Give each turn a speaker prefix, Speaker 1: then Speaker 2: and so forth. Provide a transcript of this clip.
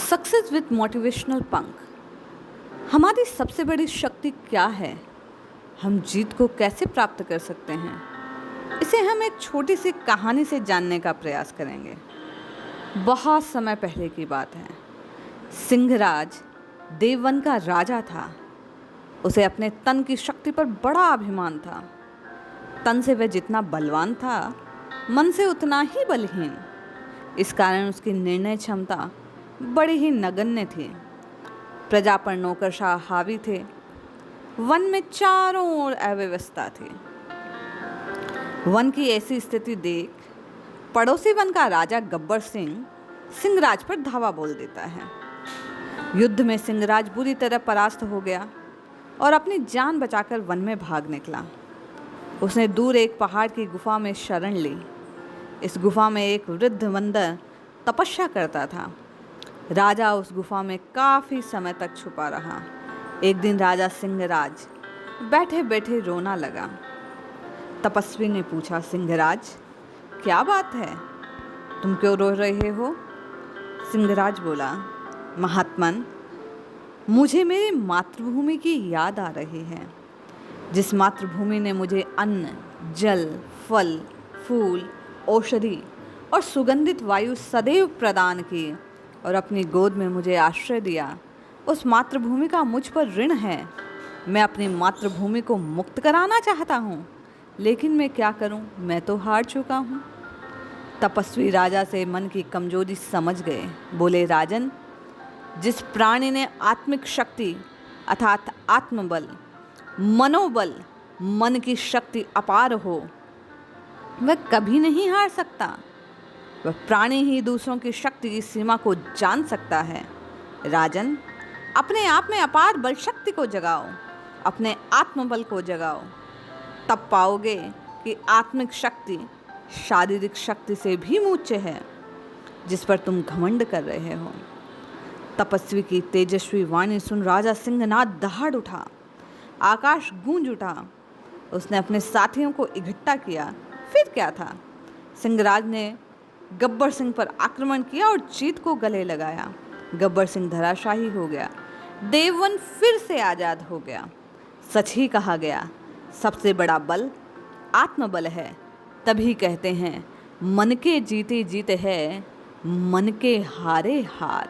Speaker 1: Success with motivational पंख। हमारी सबसे बड़ी शक्ति क्या है? हम जीत को कैसे प्राप्त कर सकते हैं? इसे हम एक छोटी सी कहानी से जानने का प्रयास करेंगे। बहुत समय पहले की बात है। सिंहराज देववन का राजा था। उसे अपने तन की शक्ति पर बड़ा अभिमान था। तन से वह जितना बलवान था, मन से उतना ही बलहीन। इस कारण उसकी निर्णय क्षमता बड़ी ही नगण्य थी। प्रजा पर नौकरशाह हावी थे। वन में चारों ओर अव्यवस्था थी। वन की ऐसी स्थिति देख पड़ोसी वन का राजा गब्बर सिंह सिंहराज पर धावा बोल देता है। युद्ध में सिंहराज बुरी तरह परास्त हो गया और अपनी जान बचाकर वन में भाग निकला। उसने दूर एक पहाड़ की गुफा में शरण ली। इस गुफा में एक वृद्ध बंदर तपस्या करता था। राजा उस गुफा में काफ़ी समय तक छुपा रहा। एक दिन राजा सिंहराज बैठे बैठे रोना लगा। तपस्वी ने पूछा, सिंहराज क्या बात है, तुम क्यों रो रहे हो? सिंहराज बोला, महात्मन, मुझे मेरी मातृभूमि की याद आ रही है। जिस मातृभूमि ने मुझे अन्न, जल, फल, फूल, औषधि और सुगंधित वायु सदैव प्रदान की और अपनी गोद में मुझे आश्रय दिया, उस मातृभूमि का मुझ पर ऋण है। मैं अपनी मातृभूमि को मुक्त कराना चाहता हूँ, लेकिन मैं क्या करूँ, मैं तो हार चुका हूँ। तपस्वी राजा से मन की कमजोरी समझ गए। बोले, राजन, जिस प्राणी ने आत्मिक शक्ति अर्थात आत्मबल, मनोबल, मन की शक्ति अपार हो, वह कभी नहीं हार सकता। वह प्राणी ही दूसरों की शक्ति की सीमा को जान सकता है। राजन, अपने आप में अपार बल शक्ति को जगाओ, अपने आत्मबल को जगाओ। तब पाओगे कि आत्मिक शक्ति शारीरिक शक्ति से भी ऊंचे है, जिस पर तुम घमंड कर रहे हो। तपस्वी की तेजस्वी वाणी सुन राजा सिंहनाद दहाड़ उठा। आकाश गूंज उठा। उसने अपने साथियों को इकट्ठा किया। फिर क्या था, सिंहराज ने गब्बर सिंह पर आक्रमण किया और जीत को गले लगाया। गब्बर सिंह धराशायी हो गया। देववन फिर से आज़ाद हो गया। सच ही कहा गया, सबसे बड़ा बल आत्मबल है। तभी कहते हैं, मन के जीते जीत है, मन के हारे हार।